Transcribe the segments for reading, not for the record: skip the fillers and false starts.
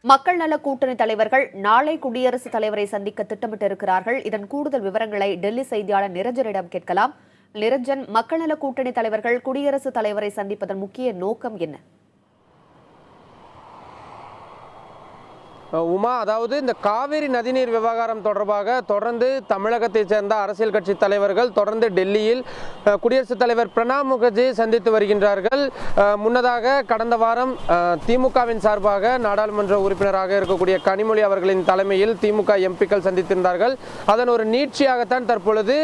மக்கள் நல கூட்டணி தலைவர்கள் நாளை குடியரசுத் தலைவரை சந்திக்க திட்டமிட்டிருக்கிறார்கள். இதன் கூடுதல் விவரங்களை டெல்லி செய்தியாளர் நிரஞ்சனிடம் கேட்கலாம். நிரஞ்சன், மக்கள் நல கூட்டணி தலைவர்கள் குடியரசுத் தலைவரை சந்திப்பதன் முக்கிய நோக்கம் என்ன? உமா, அதாவது இந்த காவிரி நதிநீர் விவகாரம் தொடர்பாக தொடர்ந்து தமிழகத்தைச் சேர்ந்த அரசியல் கட்சி தலைவர்கள் தொடர்ந்து டெல்லியில் குடியரசுத் தலைவர் பிரணாப் முகர்ஜியை சந்தித்து வருகின்றார்கள். முன்னதாக கடந்த வாரம் திமுகவின் சார்பாக நாடாளுமன்ற உறுப்பினராக இருக்கக்கூடிய கனிமொழி அவர்களின் தலைமையில் திமுக எம்பிக்கள் சந்தித்திருந்தார்கள். அதன் ஒரு நீட்சியாகத்தான் தற்பொழுது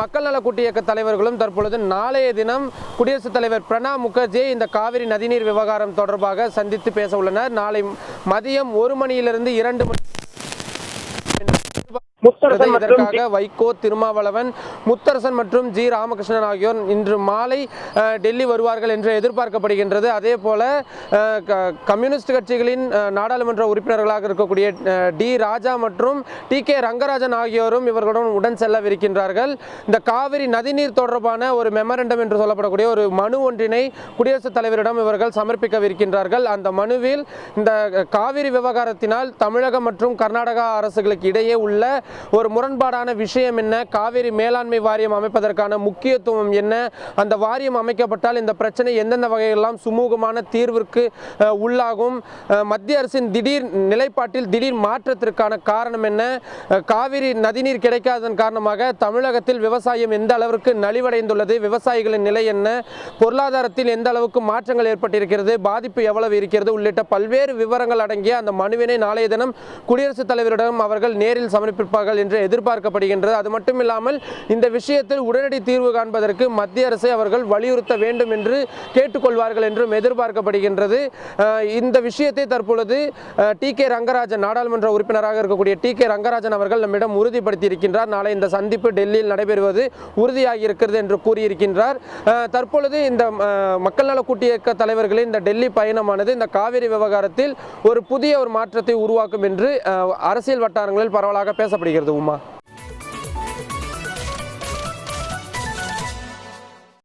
மக்கள் நல கூட்டு இயக்க தலைவர்களும் தற்பொழுது நாளைய தினம் குடியரசுத் தலைவர் பிரணாப் முகர்ஜியை இந்த காவிரி நதிநீர் விவகாரம் தொடர்பாக சந்தித்து பேச உள்ளனர். நாளை மதியம் 1 மணியிலிருந்து 2 மணி இதற்காக வைகோ, திருமாவளவன், முத்தரசன் மற்றும் ஜி ராமகிருஷ்ணன் ஆகியோர் இன்று மாலை டெல்லி வருவார்கள் என்று எதிர்பார்க்கப்படுகின்றது. அதே போல கம்யூனிஸ்ட் கட்சிகளின் நாடாளுமன்ற உறுப்பினர்களாக இருக்கக்கூடிய டி ராஜா மற்றும் டி.கே. ரங்கராஜன் ஆகியோரும் இவர்களுடன் உடன் செல்லவிருக்கின்றார்கள். இந்த காவிரி நதிநீர் தொடர்பான ஒரு மெமரண்டம் என்று சொல்லப்படக்கூடிய ஒரு மனு ஒன்றினை குடியரசுத் தலைவரிடம் இவர்கள் சமர்ப்பிக்கவிருக்கின்றார்கள். அந்த மனுவில் இந்த காவிரி விவகாரத்தினால் தமிழகம் மற்றும் கர்நாடகா அரசுகளுக்கு இடையே உள்ள ஒரு முரண்பாடான விஷயம் என்ன, காவிரி மேலாண்மை வாரியம் அமைப்பதற்கான முக்கியத்துவம் என்ன, அந்த வாரியம் அமைக்கப்பட்டால் இந்த பிரச்சனை எந்தெந்த வகையெல்லாம் சுமூகமான தீர்விற்கு உள்ளாகும், மத்திய அரசின் திடீர் நிலைப்பாட்டில் திடீர் மாற்றத்திற்கான காரணம் என்ன, காவிரி நதிநீர் கிடைக்காததன் காரணமாக தமிழகத்தில் விவசாயம் எந்த அளவிற்கு நலிவடைந்துள்ளது, விவசாயிகளின் நிலை என்ன, பொருளாதாரத்தில் எந்த அளவுக்கு மாற்றங்கள் ஏற்பட்டிருக்கிறது, பாதிப்பு எவ்வளவு இருக்கிறது உள்ளிட்ட பல்வேறு விவரங்கள் அடங்கிய அந்த மனுவினை நாளைய தினம் குடியரசுத் தலைவரிடம் அவர்கள் நேரில் சமர்ப்பிப்பார்கள் என்று எதிர்பார்க்கப்படுகின்றது. அது மட்டுமில்லாமல் இந்த விஷயத்தில் உடனடி தீர்வு காண்பதற்கு மத்திய அரசை அவர்கள் வலியுறுத்த வேண்டும் என்று கேட்டுக்கொள்வார்கள் என்றும் எதிர்பார்க்கப்படுகின்றது. இந்த விஷயத்தை தற்பொழுது டி.கே. ரங்கராஜன், நாடாளுமன்ற உறுப்பினராக இருக்கக்கூடிய டி.கே. ரங்கராஜன் அவர்கள் நம்மிடம் உறுதிப்படுத்தி இருக்கின்றார். நாளை இந்த சந்திப்பு டெல்லியில் நடைபெறுவது உறுதியாகி இருக்கிறது என்று கூறியிருக்கின்றார். தற்பொழுது இந்த மக்கள் நல கூட்டு இயக்க தலைவர்களின் இந்த டெல்லி பயணமானது இந்த காவிரி விவகாரத்தில் ஒரு புதிய மாற்றத்தை உருவாக்கும் என்று அரசியல் வட்டாரங்களில் பரவலாக பேசப்படுகிறது. உமா.